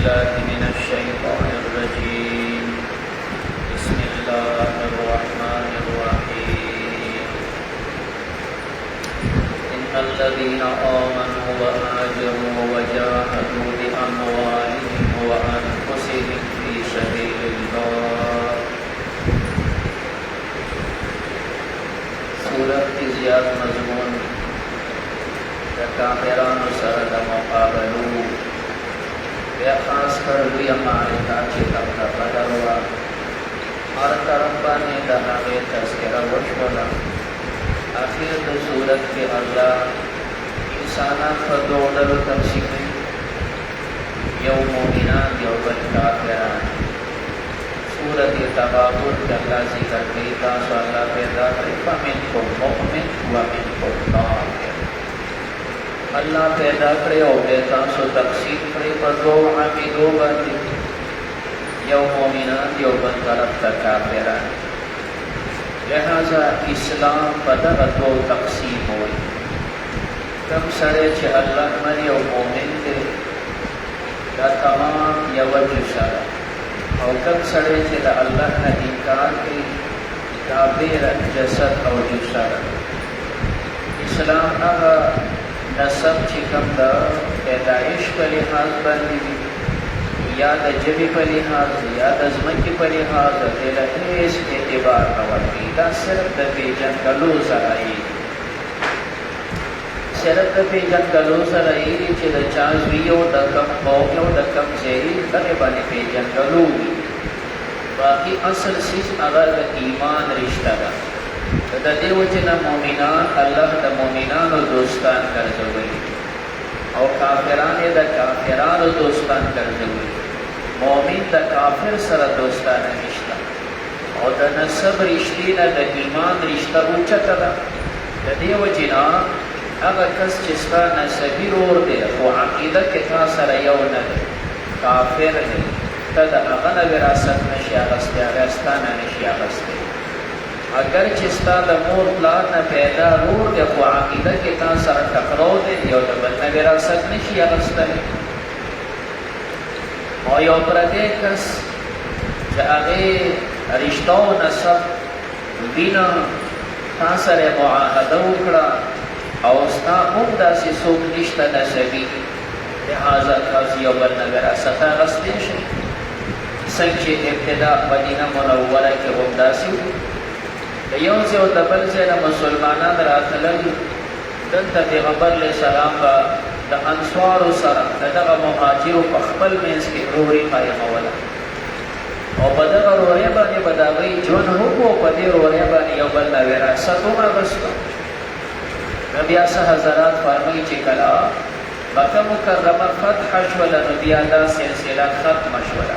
بالله من الشيطان الرجيم بسم الله الرحمن الرحيم إن الذين آمنوا وهاجروا وجاهدوا بأموالهم وأنفسهم في سبيل الله سورة زیاد مضمون کافران سره د مقابلو بیا خاص کر لوی معرکه چې د بدر وه هر طرف باندې د هغې تذکره وشوله اخر د صورت کې الله انسانان په دوو ډلو تقسیم کړي یو مؤمنان یو بل کافران صورت تغابن کې الله ذکر کوي تاسو الله پیدا کړی فمنکم مؤمن ومنکم کافر اللہ پیدا کرے او بیتا سو تقسیم کرے پر دو عامدو باندی یو مومنان یو بن طرف تکافران لہذا اسلام بدر دو تقسیم ہوئی کم سڑے چھ اللہ من یو مومن دے دا تمام یو جسر او کم سڑے چھ دا اللہ نا انکار کی کافر جسد او جسر اسلام اگا نسب چې کوم د پیدایش په لحاظ باندې وي یا د ژبې په لحاظ یا د ځمکې په لحاظ د هیڅ اعتبار نه ورکوي دا صرف د پېژندګلو سره یې صرف د پېژندګلو سره یې چې د چا زوی او د کوم قوم او د کوم ځای هغې باندې پېژندګلو وي باقي اصل څیز هغه د ایمان رشته ده د دې وجه نه مؤمنان الله د مؤمنانو دوستان ګرځوي او کافران یې د کافرانو دوستان ګرځوي مؤمن د کافر سره دوستانه نشته او د نسب رشتې نه د ایمان رشته اوچته ده د دې وجه نه هغه کس چې ستا نسبي ورور دی خو عقیده کې تا سره یو نه دی کافر دی ته د هغه نه وراثت نشي اخیستی هغه ستا نه نشي اخیستی اگر چې ستا د مور پلار نه پیدا رور دی خو عقیده کې تا سره ټکراو دی یو د بل نه وراثت نشي اخیستلی او یو پردی کس چې هغې رشته او نسب وینه تا سره معاهده وکړه او ستا هم داسې څوک نشته نسبي لهذا تاسو یو بل نه وراثت اخیستی شئ څنګه چې ابتدا مدینه منوره کې هم داسې و د یو ځای او د بل ځای نه مسلمانان راتلل دلته پیغمبر علیه السلام به د انصارو سره د دغه مهاجرو په خپل منځ کې وروري قایموله او په دغه ورورۍ باندې به د هغوی ژوند هم و په دې ورورۍ باندې یو بل نه وراثت هم اخیسته نو بیا څه حضرات فرمایي چې کله مکه مکرمه فتح شوله نو بیا دا سلسله ختمه شوله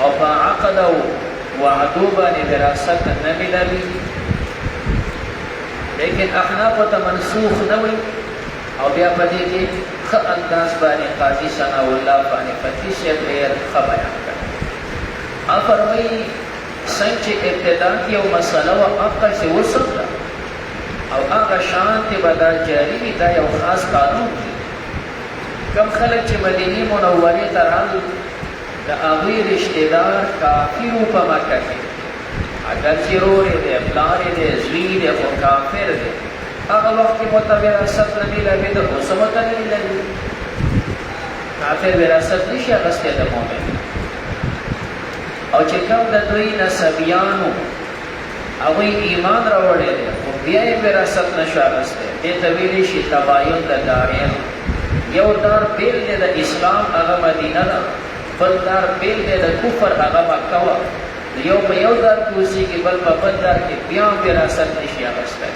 او په عقد او وعدو باندې وراثت نه ملوي لیکن احناف ته منسوخ نه وي او بیا په دې کې ښه انداز باندې قاضي ثناء الله باندې فتحي صاحب ډېر ښه بیان کړی فرمایي څنګه چې ابتدا کې یو مسله وه هغسې وسوله او هغه شانتې به دا جاري وي دا یو خاص قانون دی کم خلک چې مدینې منورې ته راغلي د هغوی رشتهدار کافر و په مکه کې اگر چې رور یې دی پلار یې دی زوی دی خو کافر دی هغه وخت کې ورته وراثت نه میلاوېده اوس هم ورته نه میلاوي کافر وراثت نشي اخیستی د مؤمن او چې کوم د دوی نسبیانو هغوی ایمان راوړی دی خو بیا یې وراثت نشو اخیستی دې ته ویلی شي تباین د دارین یو دار بیل دی د اسلام هغه مدینه ده بل دار بیل دی د کفر هغه مکه وه یو په یو دار کې اوسېږي بل په بل دار کې بیا هم وراثت نشي اخیستی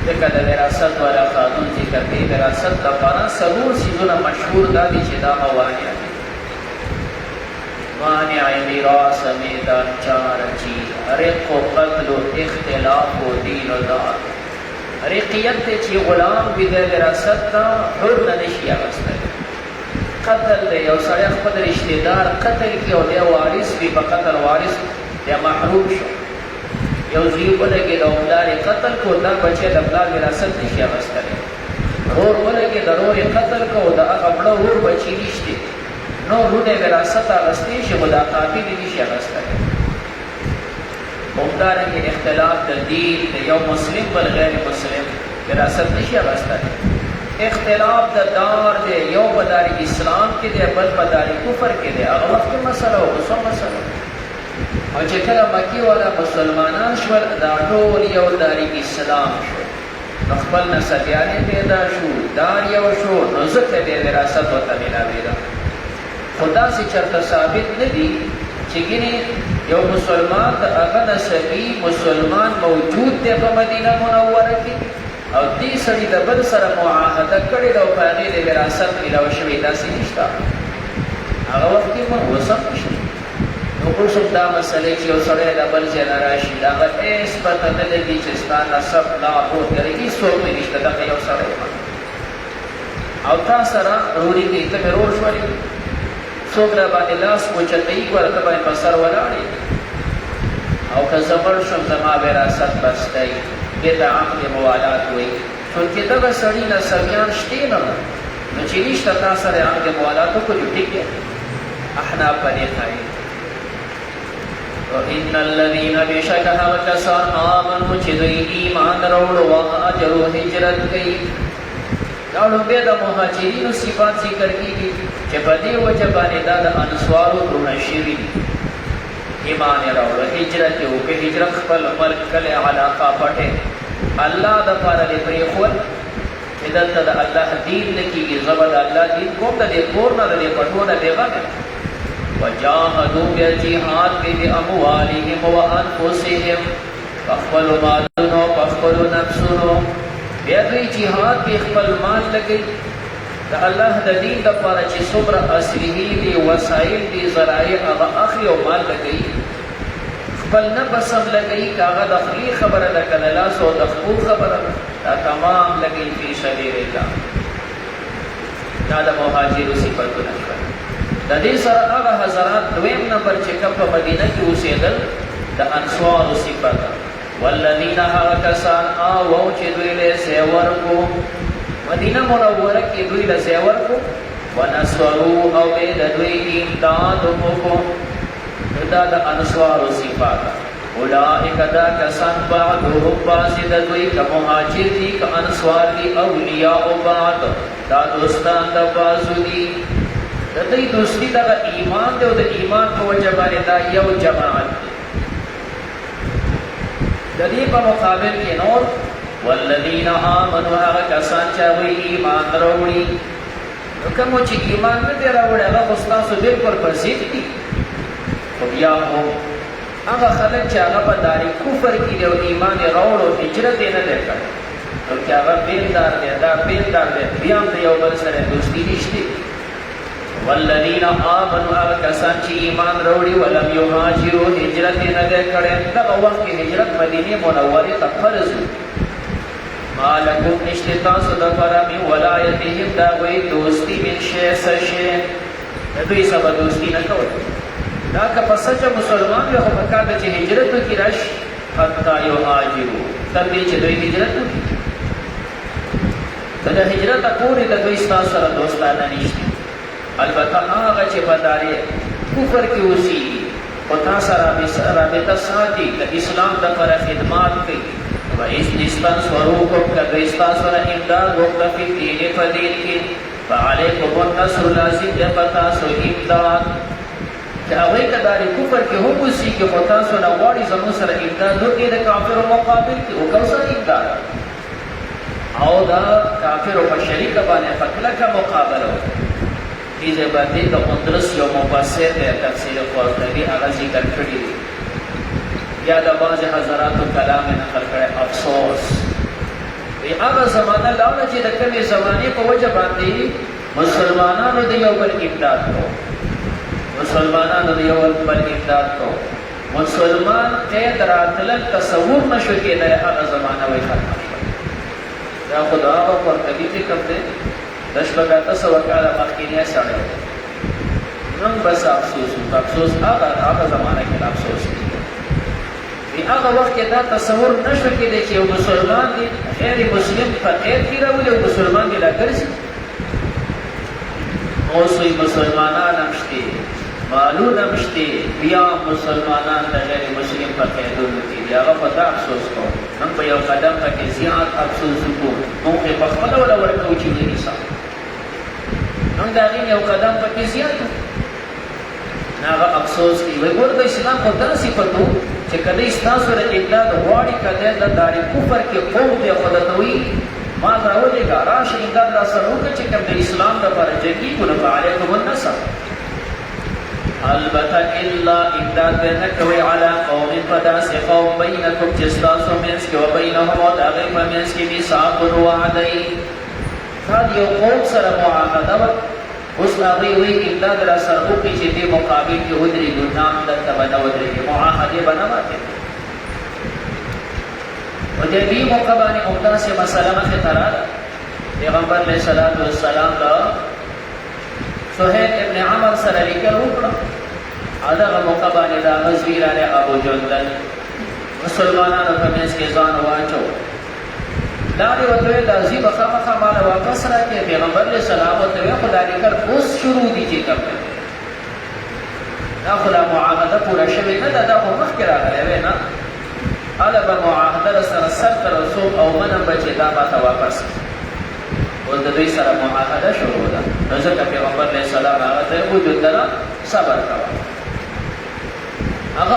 ځکه د وراثت والا قانون ذکر کوي وراثت لپاره څلور څیزونه مشهور دا دي چې دا موانع دي مانع میراث میدان چار چیز رق و قتل و اختلاف و دین و دار رقیت دی چې غلام وي د وراثت ته حر نه نشي اخیستی قتل دی یو سړی خپل رشتهدار قتل کړي او دی وارث وي په قتل وارث بیا محروم شو یو زوی ولګېد او پلار یې قتل کړو دا بچی د پلار وراثت نشي اخیستلی رور ولګېد رور یې قتل کړو د هغه مړه ورور بچي نشته نو رونه وراثت اغستی شي خدا قاتل نشي اغستی همدارنګه اختلاف د دین د یو مسلم بل غیر مسلم وراثت نشي اغستی اختلاف د دار دی یو په دار اسلام کې دی بل په دار کفر کې دی هغه وخت مسله او څه مسله او چې کله مکی والا مسلمانان شول دا ټول یو دار اسلام شو خپل نسبیانې پیدا شو دار یو شو نو ځکه د وراثت ورته ملاوي ده خدا سي چرته ثابت نه دي چې ګینه یو مسلمان د هغه نسبی مسلمان موجود دی په مدینه منوره کې او دې سړي د بل سره معاهده کړې ده او په هغې د وراثت ملاو شوې داسې نشته هغه وخت کې موږ وسم نشته نو اوس هم دا مسلې چې یو سړی د بل ځای نه راشي د هغه هېڅ پته نه لګي چې ستا نسب نابود دی هېڅوک مې نشته دغه یو سړی او تا سره روري کې ته مې رور شولې څوک را باندې لاس اوچتوي ګوره ته باید په سر ولاړې او که زه مړ شم زما وراثت بس دی دې ته عقد موالات وایي چونکې دغه سړي نسبیان شتې نه نو چې نشته تا سره عقد موالات وکړو ټیک دی احناف په دې ښایي وَإِنَّ الَّذِينَ بِشَكَ هَغَ کسان آمنوا چې دوی ایمان راوړو وهاجروا هجرت کوي دا لومبې د مهاجرینو صفات ذکر کیږي چې په دې وجه باندې دا د انصارو درونه شوي ایمان راوړو هجرت وکړي هجرت خپل ملک کله علاقه پټه الله د پاره دې پرېښول چې دلته د الله دین نه کېږي زبر د الله دین کوم د دې کور نه د دې پټونه بېغمه وجاهدوا بالجهاد باموالهم وانفسهم فخپلوا مالونو فخپلوا نفسونو بیا دوی جهاد په خپل مال لګي د الله د دین لپاره چې څومره اصلي دي وسایل دي ذرایع هغه اخلي او مال لګي خپل نفس هم لګي هغه د خلی خبره ده کله لاس او د خپل خبره دا تمام لګي په سبیل الله دا د مهاجرو صفاتونه شول د دې سره هغه حضرات دویم نمبر چې کوم په مدینه کې اوسېدل د انصار صفات والذین هغه کسان آووا چې دوی له ځای ورکو مدینه منوره کې دوی له ځای ورکو ونصروا او د دوی امداد وکړو دا د انصار صفات اولئک دا کسان بعضهم بعض د دوی که مهاجر دي که انصار دي اولیاء بعض دا دوستان د بعضو دي د دې دوستی دا ایمان دی او د ایمان په وجه باندې دا یو جماعت دی د دې په مقابل کې نور والذین آمنوا هغه کسان چې وی ایمان راوړي نو کوم چې ایمان نه دی راوړی هغه خو ستاسو بالکل پر ضد دي خو بیا هم هغه خلک چې هغه په داري کفر کې دی او ایمان یې راوړو هجرت یې نه دی کړی نو چې هغه بیلدار دی دا بیلدار دی بیا هم د یو بل سره دوستي نشته والذین آمنوا هغه کسان چې ایمان راوړي ولم یهاجروا هجرت یې نه دی کړی دغه وخت کې هجرت مدینې منورې ته فرض و ما لکم نشته تاسو دپاره من ولایتهم د هغوی دوستي من شی څه شی د دوی سره دوستي نه کوئ دا که په سچه مسلمان وي خو پکار ده چې هجرت وکړي راشي حتی یهاجروا تر دې چې دوی هجرت وکړي که د هجرته پورې د دوی ستاسو سره دوستانه نشته البته هغه چې په دارې کفر کې اوسېږي خو تا سره رابطه ساتي د اسلام دپاره خدمات کوي وإذ استنصروكم که دوی ستاسو سره امداد وکړه فی الدین په دین کې فعلیکم النصر لازم دی په تاسو امداد چې هغوی که دارې کفر کې هم اوسېږي خو تاسو نه غواړي زموږ سره امداد وکړي د کافرو مقابل کې وکړو سره امداد او دا کافرو په شریکه باندې په کلکه مقابله وکړي دې ځای باندې د اندلس یو مفسر دی تفسیر قرطبي هغه ذکر کړي دي یا د بعض حضراتو کلام نقل کړی افسوس هغه زمانه لاړه چې د کومې زمانې په وجه باندې مسلمانانو د یو بل امداد کو مسلمانانو د یو بل امداد کو مسلمان قید راتلل تصور نشو کېدی هغه زمانه وایي ختمه شوه دا خو د هغه قرطبي ذکر دی د شپږ اته سوه کاله مخکینی سړی نن بس افسوس افسوس هغه زمانه کې افسوس هغه وخت کې دا تصور نشو کېدی چې یو مسلمان دی غیر مسلم په قید کې راولي او مسلمان دی لا ګرځي اوسوی مسلمانان امشتی مالون امشتی بیا مسلمانان دا غیر مسلم پا قیدون کی دی آغا پا دا افسوس کو من پا یو قدم پا که زیاد افسوس کو موقع پا خدا ولا ورکو چیزی نیسا من دا غین یو قدم پا که زیاد ناغا افسوس کی وی گورد اسلام خود دا صفتو چه کده استاسو را اقداد واری کده دا داری کفر کی قوم دی خودتوی ما راولی گا راش امداد را سروکا چه کم دا اسلام دا پر جنگی کنفا علیکم النصر البته الا امداد بنکوی علی قوم پداس قوم بینکم جستاسو منس کی و بینهم و داغی منس کی میثاق و وعدی خاد یو قوم سر معاهده و اس لاغی وی امداد را سروکی چه دی مقابل کی ودری گناہ دتا بنا ودری معاهده بنا باتی و دی مقابانی امداد سے مسئلہ مخطرات پیغمبر علیہ السلام دا سہیل ابن عمر سره لیکل وکړه ادغه موقع باندې دا غزویرانه ابو جندل مسلمانانو په منځ کې ځان واچو لاړې وته د ازي بخامخه مال واپس راکې پیغمبر علیه السلام ته خدای لیکل اوس شروع دي چې کوم دا خلا معاهده پورا شوه نه دا خو مخکې راغلی نه اله به معاهده سره سر تر رسول او منم بچي دا ماته واپس اور د دوی سره معاهده شروع ده نو ځکه پیغمبر علیه السلام هغه ته وجود دره صبر کوه هغه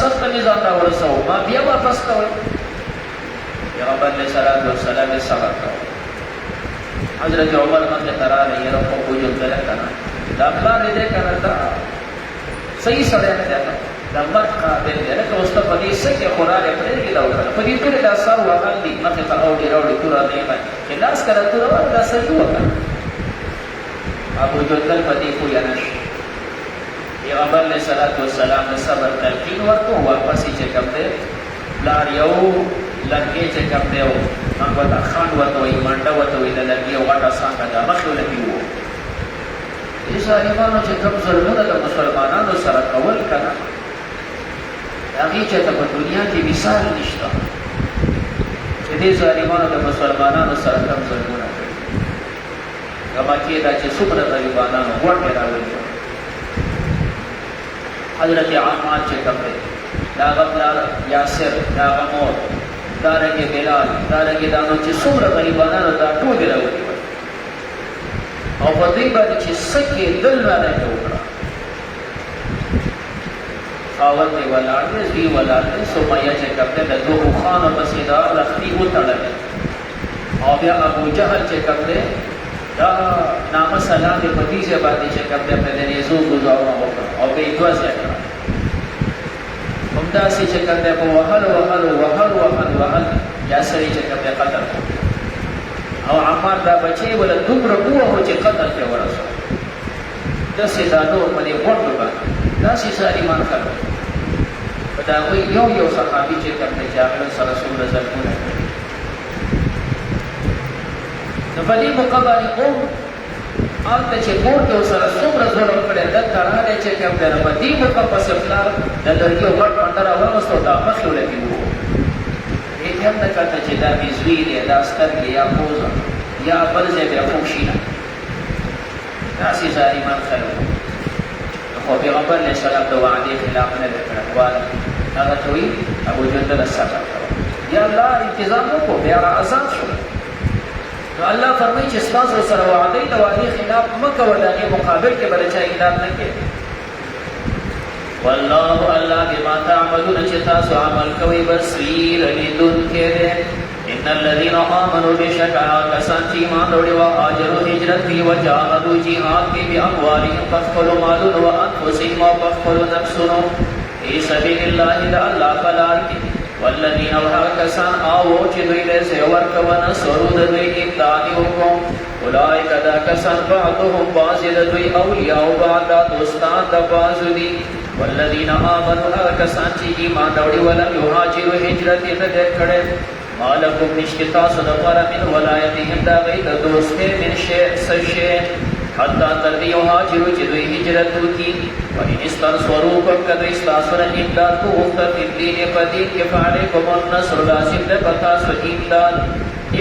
سخت نظام را ورسو ما بیا واپس کوئ پیغمبر علیه السلام صبر کوه حضرت عمر باندې قرار یې راکو وجود دره کنه دا پلان دې کنه دا صحیح سره نه ده دا مرد قابل دی لکه اوس ته په دې سکه قرآن پرېږدي دا وکړه په دې پورې دا سر وهل دي مخې ته اوړي راوړي توره دی باندې چې لاس کله توره وه دا صحیح وکړه ابو جندل په دې پوه نه شو پیغمبر علیه السلام د صبر تلقین ورکړو واپس یې چې کوم دی پلار یو لرګی چې کوم دی موږ ورته خان ورته وایي منډه ورته وایي د لرګي یو غټه څانګه ده مخې ولګي وو دې ظالمانو چې کوم ظلمونه د مسلمانانو سره کول که نه هغې چې ته په دنیا کې مثال نشته چې دې ظالمانو د مسلمانانو سره کم ظلمونه کوي غما کې دا چې څومره غریبانانو غوټې راولي حضرت عمار چې کوم دی د هغه پلار یاسر د هغه مور دارنګې بلال دارنګې دا نو چې څومره غریبانانو دا ټولې راولي او په دې باندې چې څه کېدل رانه وکړه خاوند دی ولاړ دی زوی ولاړ دی سمیه چې کوم دی د دوه اوښانو پسې دا لښتي وتړلی او بیا ابو جهل چې کوم دی دا نامه سلام یې په دې ځای باندې چې کوم دی په د نیزو ګوزارونه وکړه او بیا یې دوه ځای کړه همداسې چې کوم دی په وهلو یاسر یې چې کوم دی قتل کړ او عمار دا بچی ولا دومره ووهو چې قتل ته ورسو داسې دا نور په دې غونډو باندې داسې ظالمان خلک په د هغوی یو صحابي چې کوم دی چې هغه سره څومره ظلمونه کړي نو په دې موقع باندې قوم هلته چې کور کې ورسره څومره ظلم کړی دلته راغلی چې کوم دی نو په دې موقع پسې پلار د لرګي یو غټ منډه راواغوسته او دا مخې ولګي وو دې هم نه کته چې دا مې زوی دی دا سترګې یا پوزه یا بل ځای بیا خوږ شي نه داسې ظالمان خلک خو پیغمبر علیه السلام د وعدې خلاف نه دی کړی هغه ته وایي ابو جندل صبر کوه یا الله انتظام وکړو بیا را آزاد شو نو الله فرمایي چې ستاسو سره وعدې د وعدې خلاف مه کوه د هغې مقابل کې به د چا امداد نه کوې والله الله بما تعملون چې تاسو عمل کوئ بصیر لیدونکی دی ان الذين امنوا بشکا کسان چې ایمان وروړي وهاجروا هجرت کوي وجاهدوا جهاد کوي باموالهم فخپلو مالونو وانفسهم او فخپلو نفسونو فی سبیل الله د الله په لار کې والذین هغه کسان آوو چې دوی له ځای ورکوه نصرو د دوی امداد وکړو اولئک دا کسان بعضهم بعض د دوی اولیاء او بعض دوستان د بعضو دي والذین آمنوا هغه کسان چې ایمان وروړي ولم یهاجروا هجرت یې نه دی کړی ما لکم نشته تاسو دپاره من ولایتهم د هغوی د دوستۍ من څه شی حتی تر دې یهاجرو چې دوی هجرت وکړي وان استنصروکم که دوی ستاسو نه امداد وغوښته فی الدین په دین کې فعلیکم النصر لازم ده په تاسو امداد